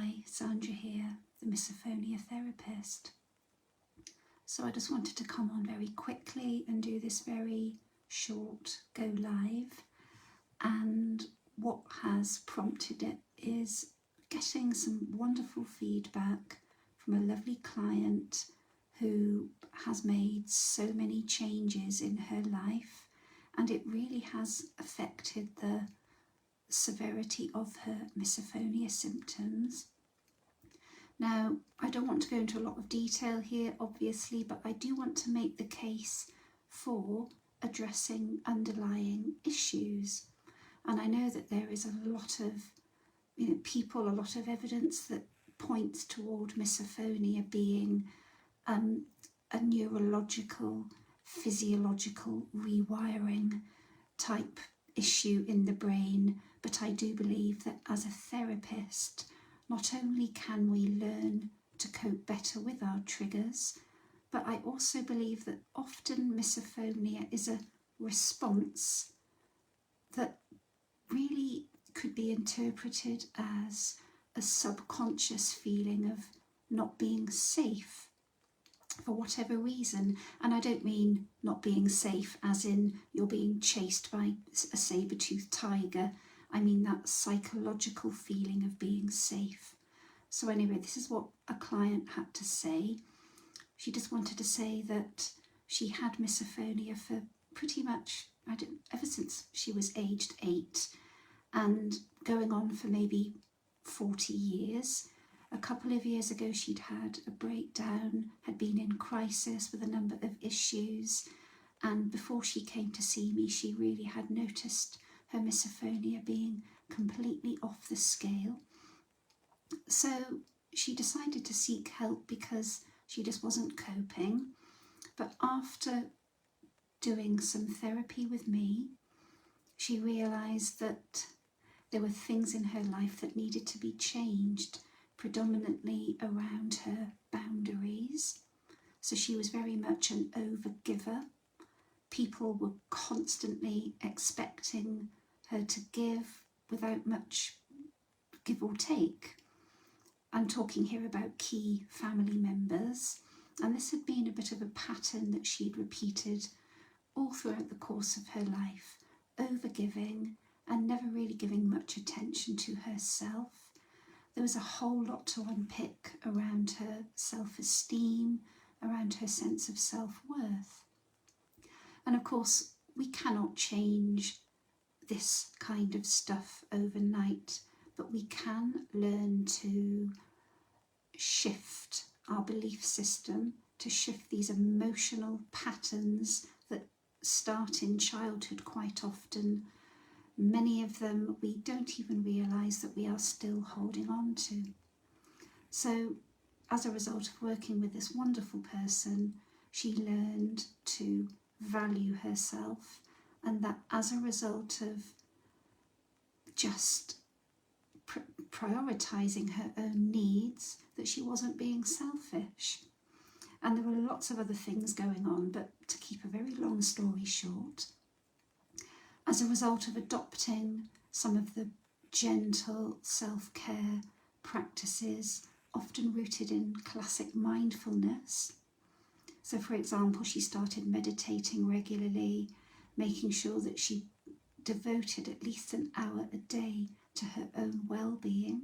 Hi, Sandra here, the Misophonia therapist. So I just wanted to come on very quickly and do this very short go live. And what has prompted it is getting some wonderful feedback from a lovely client who has made so many changes in her life, and it really has affected the severity of her misophonia symptoms. Now, I don't want to go into a lot of detail here, obviously, but I do want to make the case for addressing underlying issues. And I know that there is a lot of people, a lot of evidence that points toward misophonia being a neurological, physiological rewiring type issue in the brain. But I do believe that as a therapist, not only can we learn to cope better with our triggers, but I also believe that often misophonia is a response that really could be interpreted as a subconscious feeling of not being safe for whatever reason. And I don't mean not being safe as in you're being chased by a saber-toothed tiger. I mean that psychological feeling of being safe. So anyway, this is what a client had to say. She just wanted to say that she had misophonia for pretty much, ever since she was aged 8, and going on for maybe 40 years. A couple of years ago, she'd had a breakdown, had been in crisis with a number of issues. And before she came to see me, she really had noticed her misophonia being completely off the scale. So she decided to seek help because she just wasn't coping. But after doing some therapy with me, she realised that there were things in her life that needed to be changed, predominantly around her boundaries. So she was very much an overgiver. People were constantly expecting her to give without much give or take. I'm talking here about key family members, and this had been a bit of a pattern that she'd repeated all throughout the course of her life, overgiving and never really giving much attention to herself. There was a whole lot to unpick around her self-esteem, around her sense of self-worth. And of course, we cannot change this kind of stuff overnight, but we can learn to shift our belief system, to shift these emotional patterns that start in childhood quite often. Many of them we don't even realise that we are still holding on to. So as a result of working with this wonderful person, she learned to value herself, and that as a result of just prioritising her own needs, that she wasn't being selfish. And there were lots of other things going on, but to keep a very long story short, as a result of adopting some of the gentle self-care practices, often rooted in classic mindfulness. So for example, she started meditating regularly, making sure that she devoted at least an hour a day to her own well-being,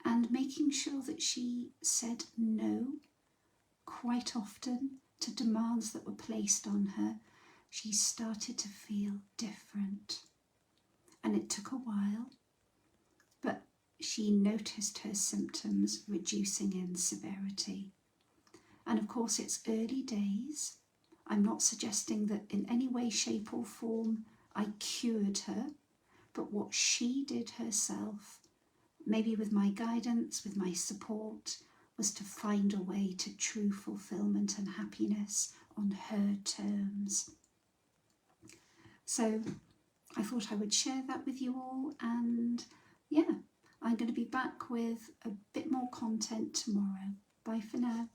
and making sure that she said no quite often to demands that were placed on her. She started to feel different, and it took a while, but she noticed her symptoms reducing in severity. And of course, it's early days. I'm not suggesting that in any way, shape or form I cured her, but what she did herself, maybe with my guidance, with my support, was to find a way to true fulfillment and happiness on her terms. So I thought I would share that with you all, and yeah, I'm going to be back with a bit more content tomorrow. Bye for now.